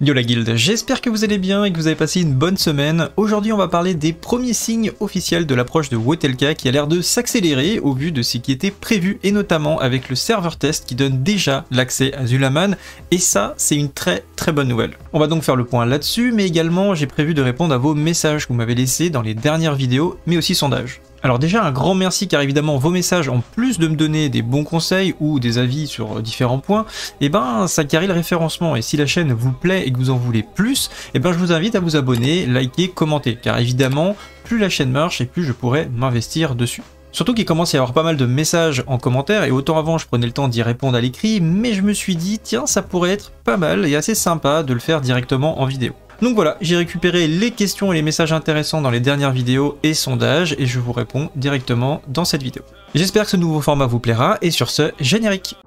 Yo la guilde, j'espère que vous allez bien et que vous avez passé une bonne semaine. Aujourd'hui on va parler des premiers signes officiels de l'approche de Wotelka qui a l'air de s'accélérer au vu de ce qui était prévu et notamment avec le serveur test qui donne déjà l'accès à Zulaman et ça c'est une très bonne nouvelle. On va donc faire le point là-dessus mais également j'ai prévu de répondre à vos messages que vous m'avez laissés dans les dernières vidéos mais aussi sondages. Alors déjà un grand merci car évidemment vos messages en plus de me donner des bons conseils ou des avis sur différents points, et ben ça carry le référencement et si la chaîne vous plaît et que vous en voulez plus, et ben je vous invite à vous abonner, liker, commenter car évidemment plus la chaîne marche et plus je pourrai m'investir dessus. Surtout qu'il commence à y avoir pas mal de messages en commentaire et autant avant je prenais le temps d'y répondre à l'écrit mais je me suis dit tiens ça pourrait être pas mal et assez sympa de le faire directement en vidéo. Donc voilà, j'ai récupéré les questions et les messages intéressants dans les dernières vidéos et sondages et je vous réponds directement dans cette vidéo. J'espère que ce nouveau format vous plaira et sur ce, générique.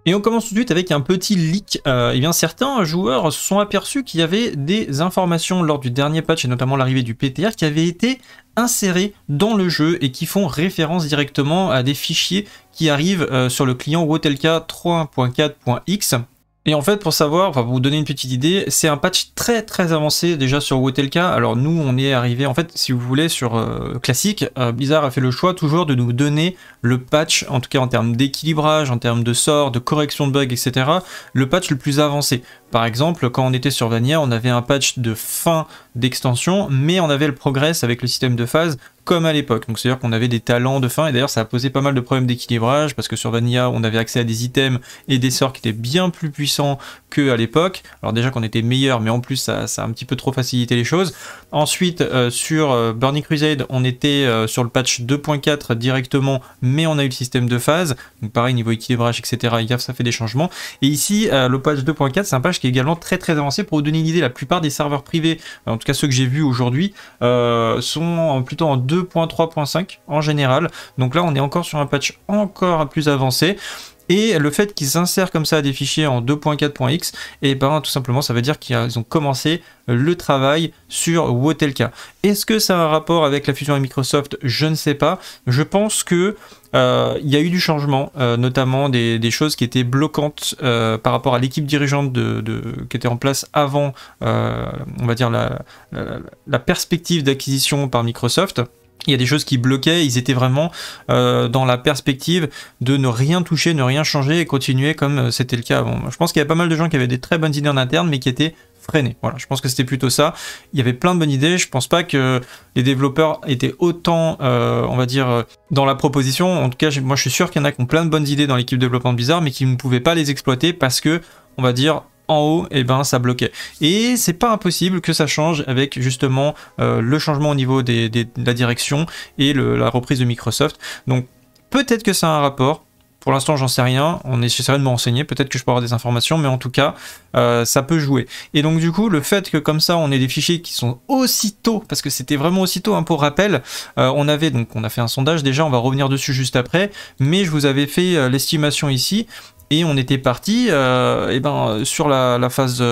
Et on commence tout de suite avec un petit leak. Eh bien certains joueurs se sont aperçus qu'il y avait des informations lors du dernier patch et notamment l'arrivée du PTR qui avaient été insérés dans le jeu et qui font référence directement à des fichiers qui arrivent sur le client Wotelka 3.4.x. Et en fait, pour savoir, enfin pour vous donner une petite idée, c'est un patch très avancé déjà sur Wotelka. Alors nous, on est arrivé, en fait, si vous voulez, sur classique, Blizzard a fait le choix toujours de nous donner le patch, en tout cas en termes d'équilibrage, en termes de sort, de correction de bugs, etc., le patch le plus avancé. Par exemple, quand on était sur Vanilla, on avait un patch de fin d'extension, mais on avait le progress avec le système de phase comme à l'époque. Donc c'est-à-dire qu'on avait des talents de fin, et d'ailleurs ça a posé pas mal de problèmes d'équilibrage, parce que sur Vanilla, on avait accès à des items et des sorts qui étaient bien plus puissants qu'à l'époque. Alors déjà qu'on était meilleur, mais en plus ça a un petit peu trop facilité les choses. Ensuite, sur Burning Crusade, on était sur le patch 2.4 directement, mais on a eu le système de phase. Donc pareil, niveau équilibrage, etc., ça fait des changements. Et ici, le patch 2.4, c'est un patch qui est également très avancé. Pour vous donner une idée, la plupart des serveurs privés, en tout cas ceux que j'ai vus aujourd'hui, sont plutôt en 2.3.5 en général. Donc là, on est encore sur un patch encore plus avancé. Et le fait qu'ils insèrent comme ça des fichiers en 2.4.x, et ben tout simplement ça veut dire qu'ils ont commencé le travail sur Wotelka. Est-ce que ça a un rapport avec la fusion avec Microsoft? Je ne sais pas. Je pense que il y a eu du changement, notamment des choses qui étaient bloquantes par rapport à l'équipe dirigeante qui était en place avant, on va dire la perspective d'acquisition par Microsoft. Il y a des choses qui bloquaient, ils étaient vraiment dans la perspective de ne rien toucher, ne rien changer et continuer comme c'était le cas avant. Je pense qu'il y a pas mal de gens qui avaient des très bonnes idées en interne mais qui étaient freinés. Voilà, je pense que c'était plutôt ça. Il y avait plein de bonnes idées, je pense pas que les développeurs étaient autant, on va dire, dans la proposition. En tout cas, moi je suis sûr qu'il y en a qui ont plein de bonnes idées dans l'équipe de développement de Blizzard mais qui ne pouvaient pas les exploiter parce que, on va dire, en haut, et ben ça bloquait. Et c'est pas impossible que ça change avec justement le changement au niveau de la direction et la reprise de Microsoft. Donc peut-être que ça a un rapport. Pour l'instant, j'en sais rien. J'essaierai de me renseigner. Peut-être que je peux avoir des informations, mais en tout cas, ça peut jouer. Et donc, du coup, le fait que comme ça, on ait des fichiers qui sont aussitôt, parce que c'était vraiment aussitôt, hein, pour rappel, on a fait un sondage déjà. On va revenir dessus juste après. Mais je vous avais fait l'estimation ici. Et on était parti sur la phase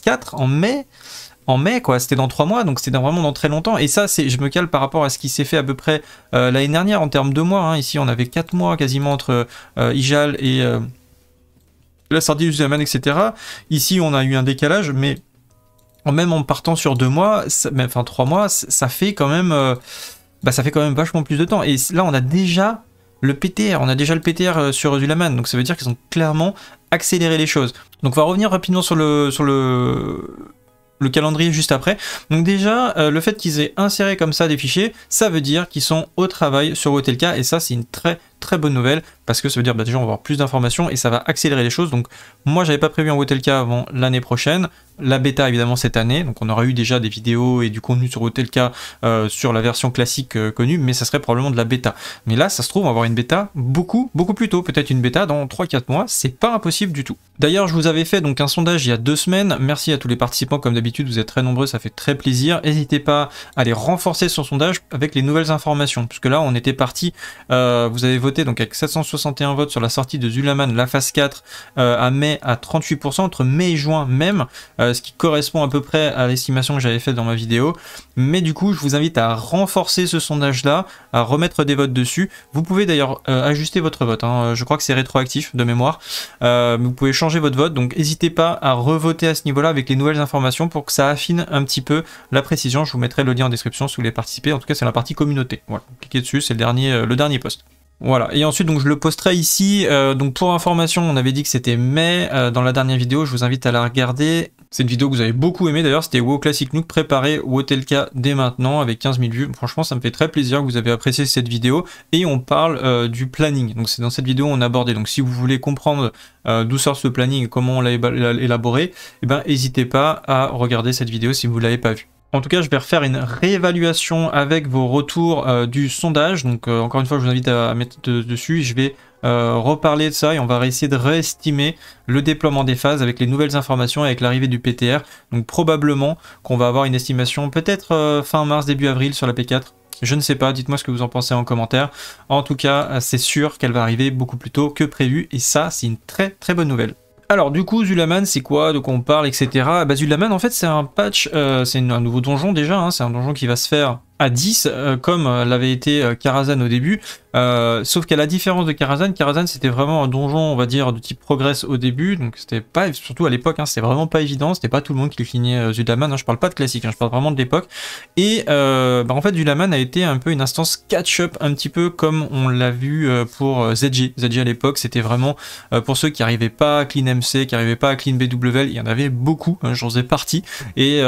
4 en mai, quoi, c'était dans 3 mois, donc c'était vraiment dans très longtemps. Et ça, je me cale par rapport à ce qui s'est fait à peu près l'année dernière en termes de mois. Hein. Ici, on avait 4 mois quasiment entre Ijal et la sortie du Zulaman, etc. Ici, on a eu un décalage, mais même en partant sur 2 mois, 3 mois, ça fait quand même vachement plus de temps. Et là, on a déjà le PTR sur Zulaman, donc ça veut dire qu'ils ont clairement accéléré les choses. Donc on va revenir rapidement sur le calendrier juste après. Donc déjà, le fait qu'ils aient inséré comme ça des fichiers, ça veut dire qu'ils sont au travail sur Wotelka, et ça c'est une très bonne nouvelle, parce que ça veut dire déjà on va avoir plus d'informations et ça va accélérer les choses. Donc moi j'avais pas prévu un Wotelka avant l'année prochaine, la bêta évidemment cette année, donc on aura eu déjà des vidéos et du contenu sur Wotelka sur la version classique connue, mais ça serait probablement de la bêta. Mais là ça se trouve on va avoir une bêta beaucoup plus tôt, peut-être une bêta dans 3-4 mois, c'est pas impossible du tout. D'ailleurs je vous avais fait donc un sondage il y a 2 semaines, merci à tous les participants comme d'habitude, vous êtes très nombreux, ça fait très plaisir, n'hésitez pas à aller renforcer son sondage avec les nouvelles informations, puisque là on était parti, vous avez voté voté donc avec 761 votes sur la sortie de Zulaman, la phase 4 à mai à 38%, entre mai et juin même, ce qui correspond à peu près à l'estimation que j'avais faite dans ma vidéo. Mais du coup, je vous invite à renforcer ce sondage-là, à remettre des votes dessus. Vous pouvez d'ailleurs ajuster votre vote, hein. Je crois que c'est rétroactif de mémoire. Vous pouvez changer votre vote, donc n'hésitez pas à revoter à ce niveau-là avec les nouvelles informations pour que ça affine un petit peu la précision. Je vous mettrai le lien en description si vous voulez participer. En tout cas, c'est la partie communauté. Voilà, cliquez dessus, c'est le dernier post. Voilà, et ensuite donc je le posterai ici, donc pour information on avait dit que c'était mai, dans la dernière vidéo, je vous invite à la regarder. C'est une vidéo que vous avez beaucoup aimé d'ailleurs, c'était WoW Classic Nuke préparé Wotelka dès maintenant avec 15 000 vues. Franchement ça me fait très plaisir que vous avez apprécié cette vidéo, et on parle du planning, donc c'est dans cette vidéo on a abordé, donc si vous voulez comprendre d'où sort ce planning et comment on l'a élaboré, eh ben n'hésitez pas à regarder cette vidéo si vous ne l'avez pas vue. En tout cas, je vais refaire une réévaluation avec vos retours du sondage. Donc, encore une fois, je vous invite à mettre dessus. Je vais reparler de ça et on va essayer de réestimer le déploiement des phases avec les nouvelles informations, avec l'arrivée du PTR. Donc, probablement qu'on va avoir une estimation peut-être fin mars, début avril sur la P4. Je ne sais pas, dites-moi ce que vous en pensez en commentaire. En tout cas, c'est sûr qu'elle va arriver beaucoup plus tôt que prévu. Et ça, c'est une très très bonne nouvelle. Alors du coup, Zulaman, c'est quoi? De quoi on parle, etc. Bah, Zulaman, en fait, c'est un patch, c'est un nouveau donjon déjà, hein, c'est un donjon qui va se faire à 10, comme l'avait été Karazhan au début, sauf qu'à la différence de Karazhan, c'était vraiment un donjon, on va dire, de type progress au début, donc c'était pas, surtout à l'époque, hein, c'était vraiment pas évident, c'était pas tout le monde qui le clignait Zulaman, hein, je parle pas de classique, hein, je parle vraiment de l'époque, et bah, en fait, Zulaman a été un peu une instance catch-up, un petit peu comme on l'a vu pour ZG. ZG à l'époque, c'était vraiment pour ceux qui n'arrivaient pas à clean MC, qui n'arrivaient pas à clean BWL, il y en avait beaucoup, hein, j'en faisais partie, et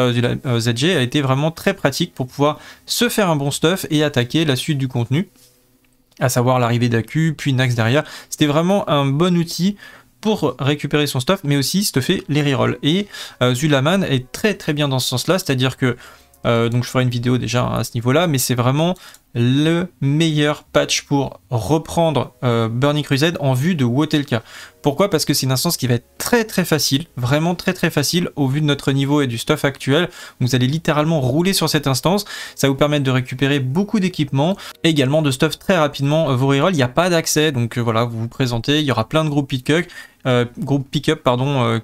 ZG a été vraiment très pratique pour pouvoir se faire un bon stuff et attaquer la suite du contenu, à savoir l'arrivée d'Aku, puis Nax derrière. C'était vraiment un bon outil pour récupérer son stuff, mais aussi stuffer les rerolls. Et Zulaman est très très bien dans ce sens-là, c'est-à-dire que donc je ferai une vidéo déjà à ce niveau-là, mais c'est vraiment le meilleur patch pour reprendre Burning Crusade en vue de Wotelka. Pourquoi? Parce que c'est une instance qui va être très très facile, vraiment très très facile au vu de notre niveau et du stuff actuel. Vous allez littéralement rouler sur cette instance, ça va vous permettre de récupérer beaucoup d'équipements, et également de stuff très rapidement vos rerolls. Il n'y a pas d'accès, donc voilà, vous vous présentez, il y aura plein de groupes pick-up,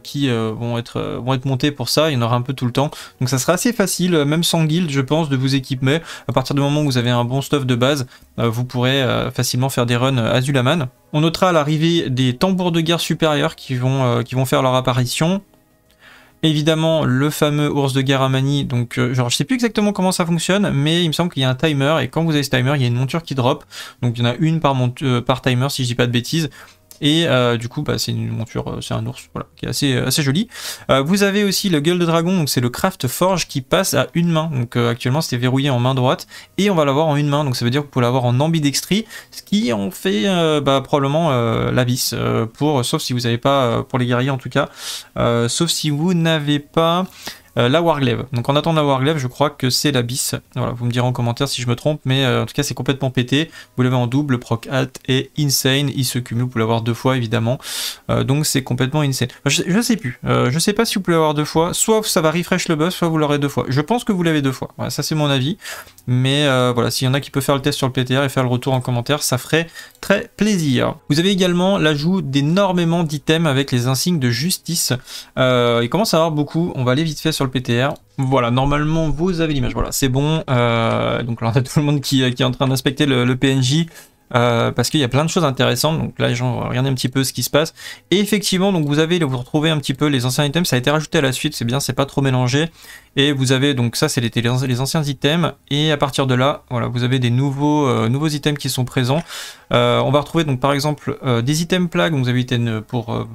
qui vont être montés pour ça, il y en aura un peu tout le temps, donc ça sera assez facile, même sans guild je pense, de vous équiper. À partir du moment où vous avez un bon stuff de base, vous pourrez facilement faire des runs à Zulaman. On notera l'arrivée des tambours de guerre supérieurs qui vont faire leur apparition. Évidemment, le fameux ours de guerre Amani, donc genre je sais plus exactement comment ça fonctionne, mais il me semble qu'il y a un timer, et quand vous avez ce timer, il y a une monture qui drop, donc il y en a une par timer si je dis pas de bêtises. Et du coup, bah, c'est une monture, c'est un ours, voilà, qui est assez joli. Vous avez aussi le gueule de dragon, donc c'est le craft forge qui passe à une main. Donc actuellement, c'était verrouillé en main droite, et on va l'avoir en une main. Donc ça veut dire que vous pouvez l'avoir en ambidextrie, ce qui en fait probablement la vis, sauf si vous n'avez pas, pour les guerriers en tout cas, sauf si vous n'avez pas la Warglaive. Donc en attendant la Warglaive, je crois que c'est la bis. Voilà, vous me direz en commentaire si je me trompe, mais en tout cas c'est complètement pété. Vous l'avez en double, proc alt et insane. Il se cumule, vous pouvez l'avoir deux fois évidemment. Donc c'est complètement insane. Enfin, je sais plus. Je sais pas si vous pouvez l'avoir deux fois. Soit ça va refresh le buff, soit vous l'aurez deux fois. Je pense que vous l'avez deux fois. Voilà, ça c'est mon avis. Mais voilà, s'il y en a qui peut faire le test sur le PTR et faire le retour en commentaire, ça ferait très plaisir. Vous avez également l'ajout d'énormément d'items avec les insignes de justice. Il commence à avoir beaucoup. On va aller vite fait sur le PTR. Voilà, normalement vous avez l'image. Voilà, c'est bon. Donc là, on a tout le monde qui est en train d'inspecter le PNJ. Parce qu'il y a plein de choses intéressantes, donc là les gens vont regarder un petit peu ce qui se passe, et effectivement donc vous retrouvez un petit peu les anciens items, ça a été rajouté à la suite, c'est bien, c'est pas trop mélangé, et vous avez donc ça c'est les anciens items, et à partir de là voilà vous avez des nouveaux items qui sont présents. On va retrouver donc par exemple des items plagues, donc vous avez des items pour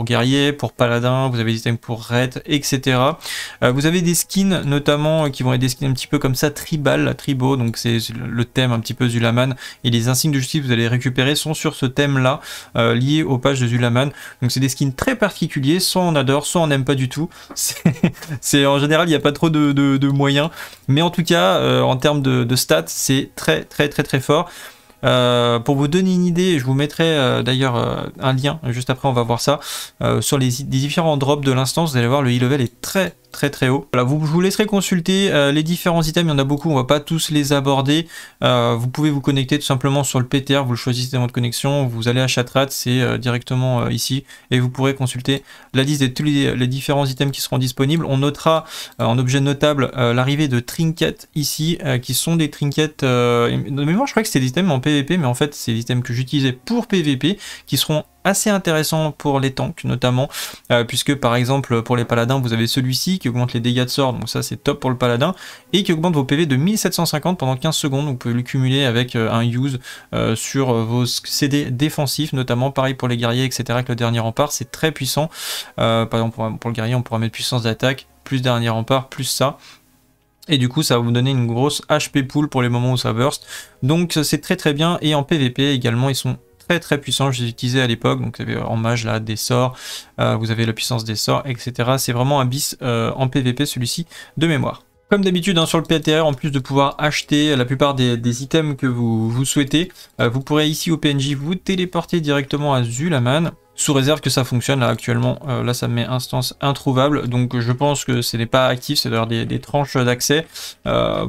guerriers, pour paladins, vous avez des items pour raid, etc. Vous avez des skins notamment qui vont être des skins un petit peu comme ça tribaux, donc c'est le thème un petit peu Zulaman, et les insignes de justice que vous allez récupérer sont sur ce thème là, liés aux pages de Zulaman. Donc c'est des skins très particuliers, soit on adore, soit on n'aime pas du tout. C'est en général il n'y a pas trop de moyens, mais en tout cas en termes de stats c'est très fort. Pour vous donner une idée, je vous mettrai d'ailleurs un lien, juste après on va voir ça, sur les différents drops de l'instance, vous allez voir le e-level est très très très haut. Voilà, je vous laisserai consulter les différents items, il y en a beaucoup, on va pas tous les aborder. Vous pouvez vous connecter tout simplement sur le PTR, vous le choisissez dans votre connexion, vous allez à Chatrat, c'est directement ici, et vous pourrez consulter la liste de tous les différents items qui seront disponibles. On notera en objet notable l'arrivée de trinkets ici, qui sont des trinkets, de mémoire je crois que c'était des items en PVP, mais en fait c'est des items que j'utilisais pour PVP, qui seront assez intéressants pour les tanks notamment, puisque par exemple pour les paladins vous avez celui-ci qui augmente les dégâts de sort, donc ça c'est top pour le paladin, et qui augmente vos PV de 1750 pendant 15 secondes, vous pouvez le cumuler avec un use sur vos CD défensifs, notamment pareil pour les guerriers, etc. avec le dernier rempart, c'est très puissant. Par exemple pour le guerrier on pourra mettre puissance d'attaque, plus dernier rempart, plus ça. Et du coup ça va vous donner une grosse HP pool pour les moments où ça burst, donc c'est très très bien. Et en PVP également ils sont très puissant, je les utilisais à l'époque, donc vous avez en mage là des sorts, vous avez la puissance des sorts, etc. C'est vraiment un bis en PVP celui-ci de mémoire. Comme d'habitude sur le PTR, en plus de pouvoir acheter la plupart des items que vous souhaitez, vous pourrez ici au PNJ vous téléporter directement à Zulaman, sous réserve que ça fonctionne. Là actuellement, là ça me met instance introuvable, donc je pense que ce n'est pas actif, c'est d'ailleurs des tranches d'accès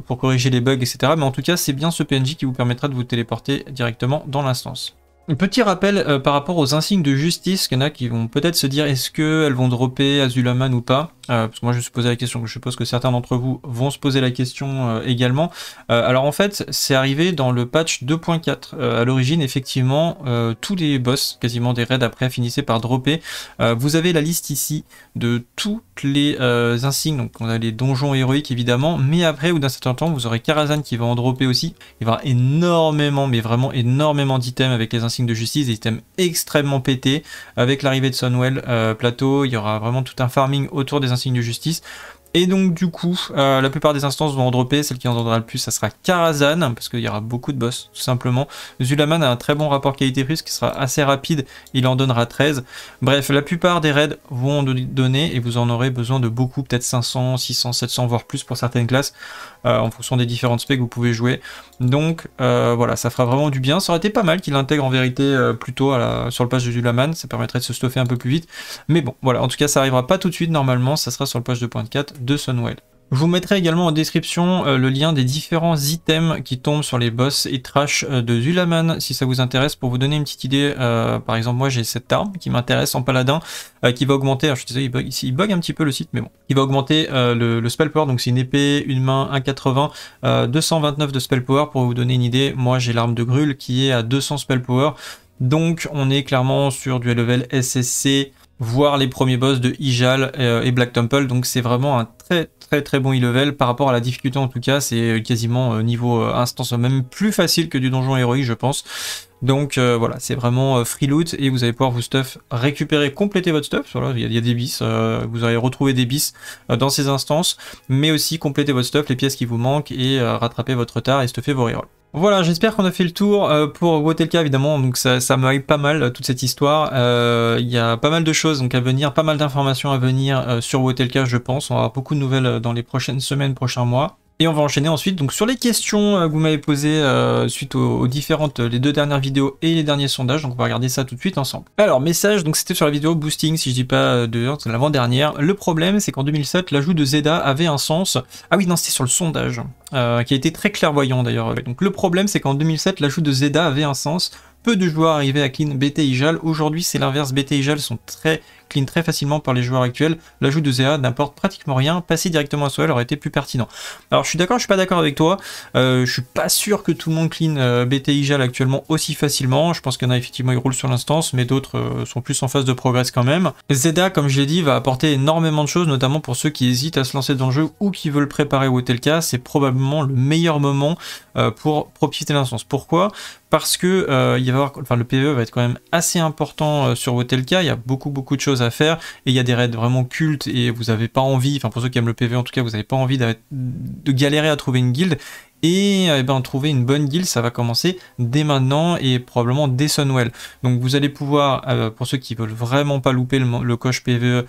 pour corriger les bugs, etc. Mais en tout cas c'est bien ce PNJ qui vous permettra de vous téléporter directement dans l'instance. Un petit rappel par rapport aux insignes de justice, qu'il y en a qui vont peut-être se dire est-ce qu'elles vont dropper à Zulaman ou pas, parce que moi je me suis posé la question, je suppose que certains d'entre vous vont se poser la question également. Alors en fait c'est arrivé dans le patch 2.4, à l'origine effectivement tous les boss, quasiment des raids après, finissaient par dropper. Vous avez la liste ici de toutes les insignes, donc on a les donjons héroïques évidemment, mais après ou d'un certain temps vous aurez Karazhan qui va en dropper aussi. Il va y avoir énormément, mais vraiment énormément d'items avec les insignes de justice, des items extrêmement pétés. Avec l'arrivée de Sunwell Plateau, il y aura vraiment tout un farming autour des insignes de justice. Et donc du coup, la plupart des instances vont en dropper, celle qui en donnera le plus, ça sera Karazhan, parce qu'il y aura beaucoup de boss, tout simplement. Zulaman a un très bon rapport qualité-prix, qui sera assez rapide, il en donnera 13. Bref, la plupart des raids vont en donner, et vous en aurez besoin de beaucoup, peut-être 500, 600, 700, voire plus pour certaines classes, en fonction des différentes specs que vous pouvez jouer. Donc voilà, ça fera vraiment du bien. Ça aurait été pas mal qu'il intègre en vérité plutôt sur le patch de Zulaman, ça permettrait de se stuffer un peu plus vite. Mais bon, voilà, en tout cas ça arrivera pas tout de suite normalement, ça sera sur le patch 2.4 de Sunwell. Je vous mettrai également en description le lien des différents items qui tombent sur les boss et trash de Zulaman, si ça vous intéresse, pour vous donner une petite idée. Par exemple, moi j'ai cette arme qui m'intéresse en paladin, qui va augmenter, alors je suis désolé, il bug un petit peu le site, mais bon, il va augmenter le spell power, donc c'est une épée, une main, 1,80, 229 de spell power, pour vous donner une idée. Moi j'ai l'arme de Grul qui est à 200 spell power, donc on est clairement sur du level SSC, voire les premiers boss de Ijal et Black Temple, donc c'est vraiment un très bon e-level par rapport à la difficulté. En tout cas c'est quasiment niveau instance, même plus facile que du donjon héroïque je pense. Donc voilà, c'est vraiment free loot et vous allez pouvoir vous stuff, récupérer, compléter votre stuff. Voilà, il y a des bis, vous allez retrouver des bis dans ces instances, mais aussi compléter votre stuff, les pièces qui vous manquent, et rattraper votre retard et stuffer vos rerolls. Voilà, j'espère qu'on a fait le tour pour Wotelka évidemment, donc ça me hype pas mal toute cette histoire. Il y a pas mal de choses donc à venir, pas mal d'informations à venir sur Wotelka je pense. On va avoir beaucoup de nouvelles dans les prochaines semaines, prochains mois. Et on va enchaîner ensuite donc sur les questions que vous m'avez posées suite aux différentes, les deux dernières vidéos et les derniers sondages. Donc on va regarder ça tout de suite ensemble. Alors message, donc c'était sur la vidéo boosting si je dis pas de c'est l'avant-dernière. Le problème c'est qu'en 2007 l'ajout de Zeda avait un sens. Ah oui non, c'était sur le sondage qui a été très clairvoyant d'ailleurs. Donc le problème c'est qu'en 2007 l'ajout de Zeda avait un sens. Peu de joueurs arrivaient à clean BT Ijal. Aujourd'hui c'est l'inverse, BT Ijal sont très clean très facilement par les joueurs actuels. L'ajout de Zeda n'apporte pratiquement rien. Passer directement à Soel aurait été plus pertinent. Alors je suis d'accord, je suis pas d'accord avec toi. Je suis pas sûr que tout le monde clean BT Ijal actuellement aussi facilement. Je pense qu'il y en a effectivement ils roulent sur l'instance, mais d'autres sont plus en phase de progress quand même. Zeda, comme je l'ai dit, va apporter énormément de choses, notamment pour ceux qui hésitent à se lancer dans le jeu ou qui veulent préparer Wotelka. C'est probablement le meilleur moment pour profiter de l'instance. Pourquoi ? Parce que il va y avoir, le PvE va être quand même assez important sur Wotelka. Il y a beaucoup de choses à faire et il y a des raids vraiment cultes et vous n'avez pas envie, enfin pour ceux qui aiment le PvE en tout cas, vous n'avez pas envie de galérer à trouver une guilde. Et trouver une bonne guilde, ça va commencer dès maintenant et probablement dès Sunwell. Donc vous allez pouvoir, pour ceux qui veulent vraiment pas louper le coche PvE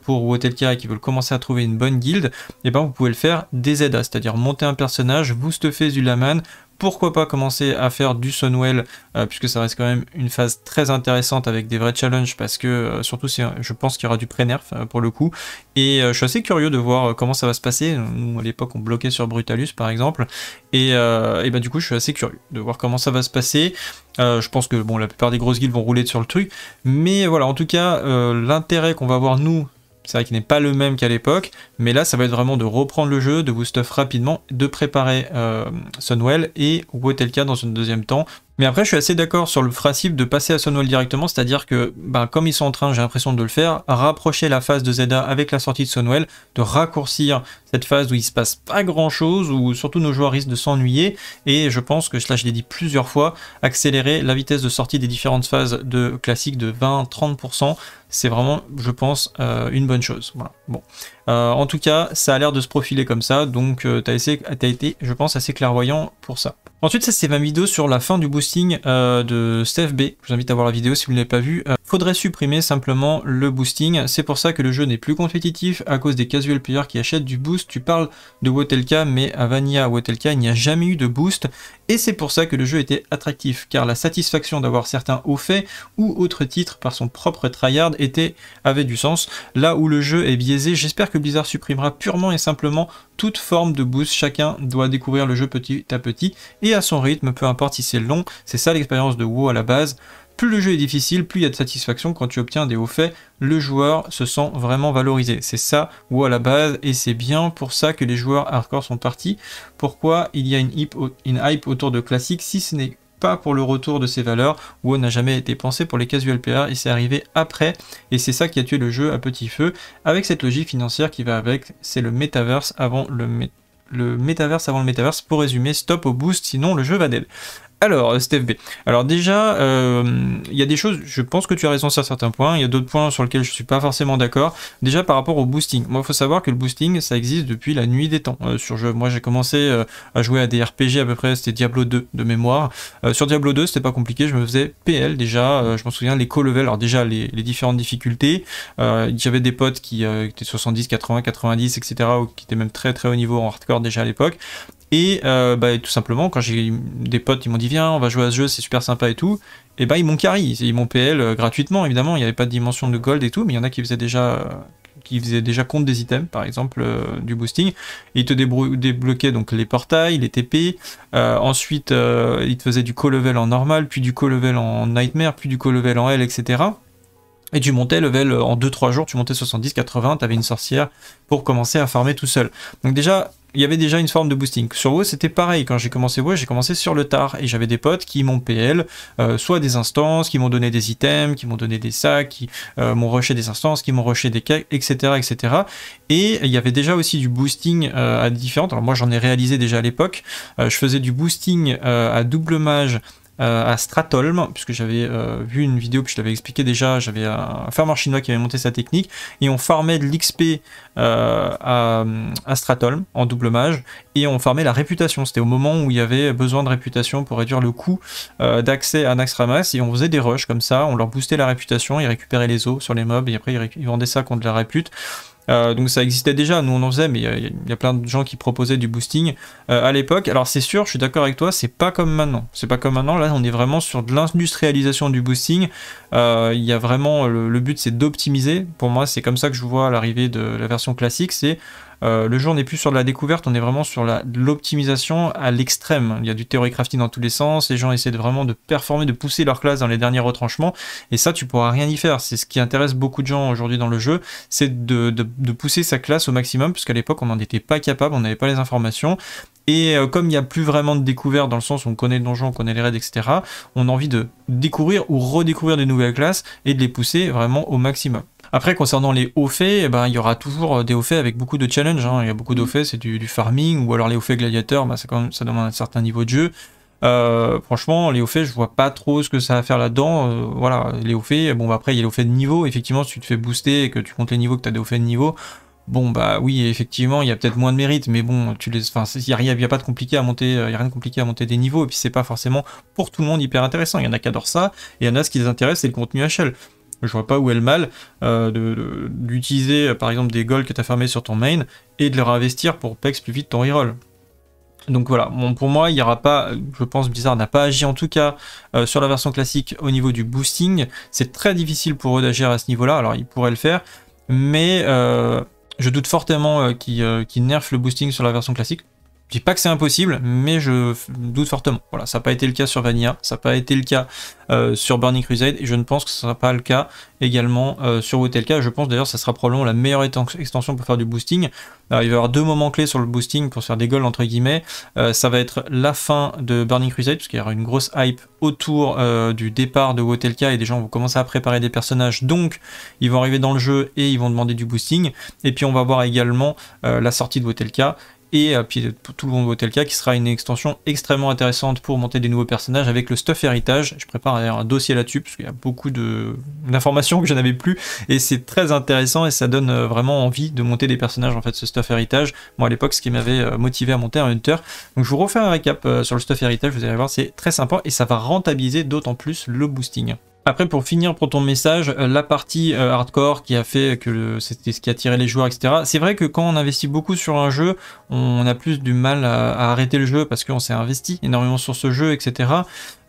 pour Wotelka et qui veulent commencer à trouver une bonne guilde, et vous pouvez le faire dès Zeda, c'est-à-dire monter un personnage, vous stuffer Zulaman, pourquoi pas commencer à faire du Sunwell, puisque ça reste quand même une phase très intéressante avec des vrais challenges, parce que surtout je pense qu'il y aura du pré-nerf pour le coup, et je suis assez curieux de voir comment ça va se passer. Nous à l'époque on bloquait sur Brutalus par exemple, et bah du coup je suis assez curieux de voir comment ça va se passer. Je pense que bon, la plupart des grosses guildes vont rouler sur le truc, mais voilà, en tout cas l'intérêt qu'on va avoir nous, c'est vrai qu'il n'est pas le même qu'à l'époque, mais là ça va être vraiment de reprendre le jeu, de vous stuff rapidement, de préparer Sunwell et Wotelka dans un deuxième temps. Mais après je suis assez d'accord sur le principe de passer à Sunwell directement, c'est-à-dire que comme ils sont en train, j'ai l'impression de le faire, rapprocher la phase de Zelda avec la sortie de Sunwell, de raccourcir cette phase où il se passe pas grand chose, où surtout nos joueurs risquent de s'ennuyer, et je pense que, là je l'ai dit plusieurs fois, accélérer la vitesse de sortie des différentes phases de classique de 20-30%, c'est vraiment, je pense, une bonne chose. Voilà. Bon. En tout cas, ça a l'air de se profiler comme ça, donc t'as été, je pense, assez clairvoyant pour ça. Ensuite, ça c'est ma vidéo sur la fin du boosting de StefB. Je vous invite à voir la vidéo si vous ne l'avez pas vue. Faudrait supprimer simplement le boosting. C'est pour ça que le jeu n'est plus compétitif à cause des casual players qui achètent du boost. Tu parles de Wotelka, mais à Vanilla Wotelka, il n'y a jamais eu de boost. Et c'est pour ça que le jeu était attractif, car la satisfaction d'avoir certains hauts faits ou autres titres par son propre tryhard avait du sens. Là où le jeu est biaisé, j'espère que Blizzard supprimera purement et simplement toute forme de boost. Chacun doit découvrir le jeu petit à petit et à son rythme, peu importe si c'est long. C'est ça l'expérience de WoW à la base. Plus le jeu est difficile, plus il y a de satisfaction quand tu obtiens des hauts faits, le joueur se sent vraiment valorisé. C'est ça WoW à la base, et c'est bien pour ça que les joueurs hardcore sont partis. Pourquoi il y a une hype autour de classique si ce n'est pas pour le retour de ses valeurs? WoW n'a jamais été pensé pour les casual players, et c'est arrivé après, et c'est ça qui a tué le jeu à petit feu, avec cette logique financière qui va avec, c'est le metaverse avant le metaverse pour résumer, stop au boost, sinon le jeu va dead. Alors, StefB. Alors déjà, il y a des choses, je pense que tu as raison sur certains points, il y a d'autres points sur lesquels je suis pas forcément d'accord. Déjà par rapport au boosting, moi il faut savoir que le boosting, ça existe depuis la nuit des temps. Sur jeu, moi j'ai commencé à jouer à des RPG à peu près, c'était Diablo 2 de mémoire. Sur Diablo 2, c'était pas compliqué, je me faisais PL déjà, je m'en souviens, les co-levels, alors déjà les différentes difficultés, j'avais des potes qui étaient 70, 80, 90, etc., ou qui étaient même très très haut niveau en hardcore déjà à l'époque. Et tout simplement, quand j'ai des potes qui m'ont dit viens, on va jouer à ce jeu, c'est super sympa et tout, et ils m'ont carry, ils m'ont PL gratuitement, évidemment, il n'y avait pas de dimension de gold et tout, mais il y en a qui faisaient déjà compte des items, par exemple du boosting, et ils te débloquaient donc les portails, les TP, ensuite ils te faisaient du co-level en normal, puis du co-level en nightmare, puis du co-level en L, etc. Et tu montais level en 2-3 jours, tu montais 70, 80, tu avais une sorcière pour commencer à farmer tout seul. Donc déjà, il y avait déjà une forme de boosting. Sur WoW, c'était pareil. Quand j'ai commencé WoW, j'ai commencé sur le tard. Et j'avais des potes qui m'ont PL, soit des instances, qui m'ont donné des items, qui m'ont donné des sacs, qui m'ont rushé des instances, qui m'ont rushé des cakes, etc., etc. Et il y avait déjà aussi du boosting à différentes. Alors moi, j'en ai réalisé déjà à l'époque. Je faisais du boosting à double mage, à Stratholm, puisque j'avais vu une vidéo, puis je l'avais expliqué déjà, j'avais un farmer chinois qui avait monté sa technique, et on farmait de l'XP à Stratholm en double mage, et on farmait la réputation. C'était au moment où il y avait besoin de réputation pour réduire le coût d'accès à Naxxramas, et on faisait des rushs comme ça, on leur boostait la réputation, ils récupéraient les os sur les mobs, et après ils vendaient ça contre la répute. Donc ça existait déjà, nous on en faisait, mais il y a plein de gens qui proposaient du boosting à l'époque. Alors c'est sûr, je suis d'accord avec toi, c'est pas comme maintenant. C'est pas comme maintenant, là on est vraiment sur de l'industrialisation du boosting. Il y a vraiment, le but c'est d'optimiser. Pour moi c'est comme ça que je vois l'arrivée de la version classique, c'est le jeu on n'est plus sur de la découverte, on est vraiment sur l'optimisation à l'extrême. Il y a du theory crafting dans tous les sens, les gens essaient vraiment de performer, de pousser leur classe dans les derniers retranchements, et ça tu pourras rien y faire. C'est ce qui intéresse beaucoup de gens aujourd'hui dans le jeu, c'est de pousser sa classe au maximum, puisqu'à l'époque on n'en était pas capable, on n'avait pas les informations. Et comme il n'y a plus vraiment de découverte, dans le sens où on connaît le donjon, on connaît les raids, etc., on a envie de découvrir ou redécouvrir des nouvelles classes et de les pousser vraiment au maximum. Après, concernant les hauts faits, il y aura toujours des hauts faits avec beaucoup de challenges. Il y a beaucoup de hauts faits, c'est du farming, ou alors les hauts faits gladiateurs, ça demande un certain niveau de jeu. Franchement, les hauts faits, je vois pas trop ce que ça va faire là-dedans. Voilà, les hauts faits, après il y a les hauts faits de niveau. Effectivement, si tu te fais booster et que tu comptes les niveaux, que tu as des hauts faits de niveau, bon oui, effectivement il y a peut-être moins de mérite, mais bon, il y a pas de compliqué à monter, il y a rien de compliqué à monter des niveaux, et puis c'est pas forcément pour tout le monde hyper intéressant. Il y en a qui adorent ça, et il y en a ce qui les intéresse, c'est le contenu HL. Je vois pas où est le mal d'utiliser par exemple des golds que tu as farmés sur ton main et de les réinvestir pour pex plus vite ton reroll. Donc voilà, bon, pour moi, il n'y aura pas, je pense Blizzard n'a pas agi en tout cas sur la version classique au niveau du boosting. C'est très difficile pour eux d'agir à ce niveau-là, alors ils pourraient le faire, mais je doute fortement qu'ils nerfent le boosting sur la version classique. Je dis pas que c'est impossible, mais je doute fortement. Voilà, ça n'a pas été le cas sur Vanilla, ça n'a pas été le cas sur Burning Crusade, et je ne pense que ce ne sera pas le cas également sur WoTLK. Je pense d'ailleurs que ça sera probablement la meilleure extension pour faire du boosting. Alors, il va y avoir deux moments clés sur le boosting pour se faire des golds entre guillemets. Ça va être la fin de Burning Crusade, parce qu'il y aura une grosse hype autour du départ de WoTLK, et des gens vont commencer à préparer des personnages, donc ils vont arriver dans le jeu et ils vont demander du boosting. Et puis on va voir également la sortie de WoTLK, et puis tout le monde WoTLK qui sera une extension extrêmement intéressante pour monter des nouveaux personnages avec le stuff héritage. Je prépare un dossier là-dessus parce qu'il y a beaucoup d'informations que je n'avais plus, et c'est très intéressant et ça donne vraiment envie de monter des personnages en fait, ce stuff héritage. Moi à l'époque, ce qui m'avait motivé à monter un Hunter. Donc je vous refais un récap sur le stuff héritage, vous allez voir, c'est très sympa et ça va rentabiliser d'autant plus le boosting. Après, pour finir pour ton message, la partie hardcore qui a fait que c'était ce qui a attiré les joueurs, etc. C'est vrai que quand on investit beaucoup sur un jeu, on a plus du mal à arrêter le jeu parce qu'on s'est investi énormément sur ce jeu, etc.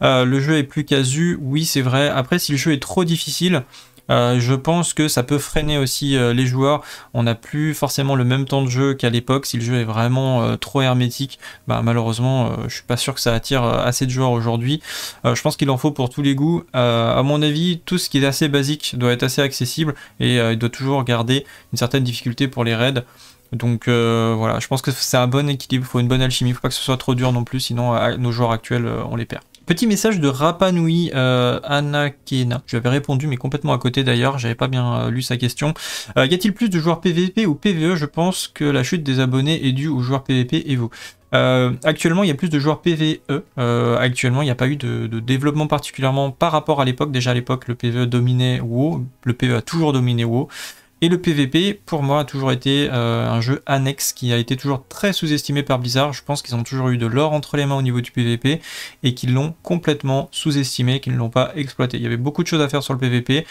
Le jeu est plus casu, oui c'est vrai. Après, si le jeu est trop difficile, je pense que ça peut freiner aussi les joueurs. On n'a plus forcément le même temps de jeu qu'à l'époque. Si le jeu est vraiment trop hermétique, bah, malheureusement, je suis pas sûr que ça attire assez de joueurs aujourd'hui. Je pense qu'il en faut pour tous les goûts. À mon avis, tout ce qui est assez basique doit être assez accessible, et il doit toujours garder une certaine difficulté pour les raids. Donc voilà, je pense que c'est un bon équilibre, il faut une bonne alchimie, il faut pas que ce soit trop dur non plus, sinon nos joueurs actuels, on les perd. Petit message de Rapanui Anakena. Je lui avais répondu, mais complètement à côté d'ailleurs, j'avais pas bien lu sa question. Y a-t-il plus de joueurs PVP ou PVE? Je pense que la chute des abonnés est due aux joueurs PVP et vous. Actuellement, il y a plus de joueurs PVE. Actuellement, il n'y a pas eu de développement particulièrement par rapport à l'époque. Déjà à l'époque, le PVE dominait WoW. Le PVE a toujours dominé WoW. Et le PVP, pour moi, a toujours été un jeu annexe qui a été toujours très sous-estimé par Blizzard. Je pense qu'ils ont toujours eu de l'or entre les mains au niveau du PVP et qu'ils l'ont complètement sous-estimé, qu'ils ne l'ont pas exploité. Il y avait beaucoup de choses à faire sur le PVP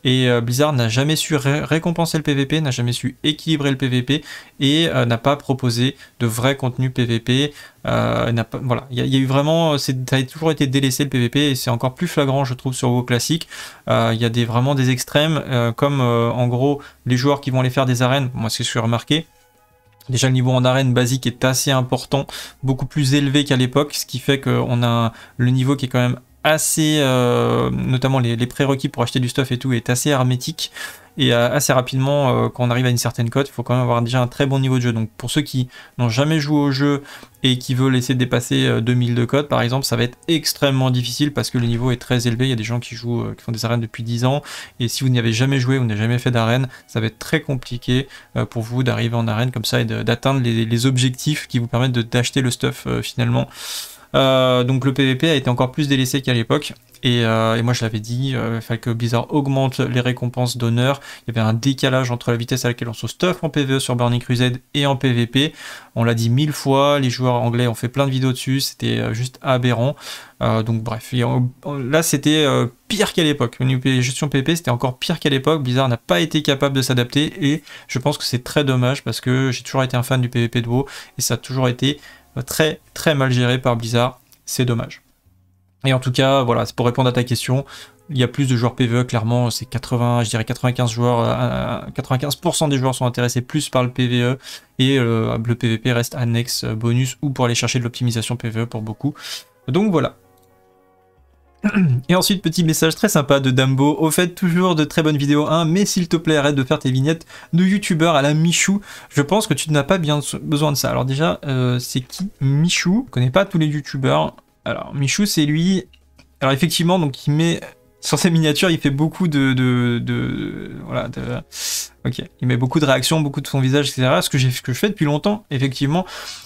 et Blizzard n'a jamais su récompenser le PVP, n'a jamais su équilibrer le PVP et n'a pas proposé de vrai contenu PVP. Voilà, il y a eu vraiment, ça a toujours été délaissé le PVP et c'est encore plus flagrant je trouve sur WoW classique. Il y a vraiment des extrêmes comme en gros les joueurs qui vont aller faire des arènes. Moi c'est ce que j'ai remarqué. Déjà le niveau en arène basique est assez important, beaucoup plus élevé qu'à l'époque, ce qui fait qu'on a le niveau qui est quand même assez, notamment les prérequis pour acheter du stuff et tout, est assez hermétique. Et assez rapidement, quand on arrive à une certaine cote, il faut quand même avoir déjà un très bon niveau de jeu. Donc pour ceux qui n'ont jamais joué au jeu et qui veulent essayer de dépasser 2000 de cote, par exemple, ça va être extrêmement difficile parce que le niveau est très élevé. Il y a des gens qui jouent, qui font des arènes depuis 10 ans. Et si vous n'y avez jamais joué, vous n'avez jamais fait d'arène, ça va être très compliqué pour vous d'arriver en arène comme ça et d'atteindre les objectifs qui vous permettent d'acheter le stuff finalement. Donc le PVP a été encore plus délaissé qu'à l'époque. Et moi je l'avais dit, il fallait que Blizzard augmente les récompenses d'honneur. Il y avait un décalage entre la vitesse à laquelle on se stuff en PvE sur Burning Crusade et en PvP. On l'a dit 1000 fois, les joueurs anglais ont fait plein de vidéos dessus, c'était juste aberrant. Donc bref, là c'était pire qu'à l'époque. Au niveau gestion PvP, c'était encore pire qu'à l'époque. Blizzard n'a pas été capable de s'adapter et je pense que c'est très dommage parce que j'ai toujours été un fan du PvP de WoW et ça a toujours été très très mal géré par Blizzard. C'est dommage. Et en tout cas, voilà, c'est pour répondre à ta question. Il y a plus de joueurs PvE, clairement, c'est 80, je dirais 95 joueurs, 95% des joueurs sont intéressés plus par le PvE et le PvP reste annexe, bonus ou pour aller chercher de l'optimisation PvE pour beaucoup. Donc voilà. Et ensuite, petit message très sympa de Dambo. Au fait, toujours de très bonnes vidéos, hein, mais s'il te plaît, arrête de faire tes vignettes de youtubeurs à la Michou. Je pense que tu n'as pas bien besoin de ça. Alors déjà, c'est qui Michou? Je connais pas tous les youtubeurs. Alors, Michou, c'est lui. Alors, effectivement, donc il met sur ses miniatures, il fait beaucoup voilà, ok, il met beaucoup de réactions, beaucoup de son visage, etc. Ce que je fais depuis longtemps, effectivement.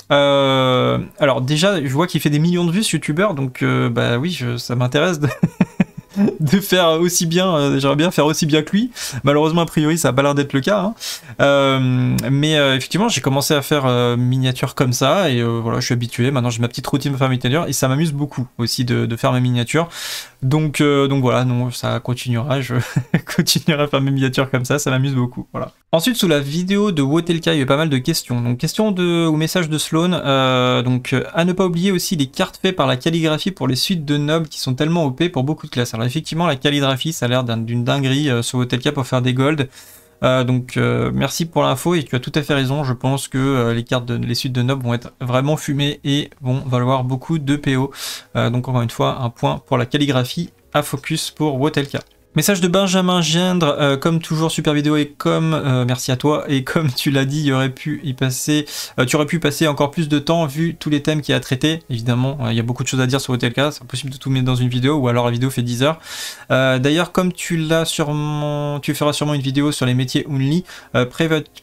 Alors, déjà, je vois qu'il fait des millions de vues, ce youtubeur, donc bah oui, ça m'intéresse de faire aussi bien, j'aimerais bien faire aussi bien que lui. Malheureusement, a priori, ça a pas l'air d'être le cas. Hein. Mais effectivement, j'ai commencé à faire miniatures comme ça, et voilà, je suis habitué. Maintenant, j'ai ma petite routine pour faire mes miniatures, et ça m'amuse beaucoup aussi de faire mes miniatures. Donc voilà, non, ça continuera, je continuerai à faire mes miniatures comme ça m'amuse beaucoup, voilà. Ensuite, sous la vidéo de Wotelka, il y a eu pas mal de questions. Donc, question ou message de Sloan, donc à ne pas oublier aussi les cartes faites par la calligraphie pour les suites de nobles qui sont tellement OP pour beaucoup de classes. Alors effectivement, la calligraphie, ça a l'air d'une dinguerie sur Wotelka pour faire des golds. Merci pour l'info et tu as tout à fait raison, je pense que les suites de nobles vont être vraiment fumées et vont valoir beaucoup de PO. Donc encore une fois, un point pour la calligraphie à focus pour Wotelka. Message de Benjamin Gendre, comme toujours super vidéo et comme merci à toi et comme tu l'as dit, tu aurais pu passer encore plus de temps vu tous les thèmes qu'il y a à traiter. Évidemment, il y a beaucoup de choses à dire sur Wotelka, c'est impossible de tout mettre dans une vidéo ou alors la vidéo fait 10 heures. D'ailleurs, comme tu feras sûrement une vidéo sur les métiers only,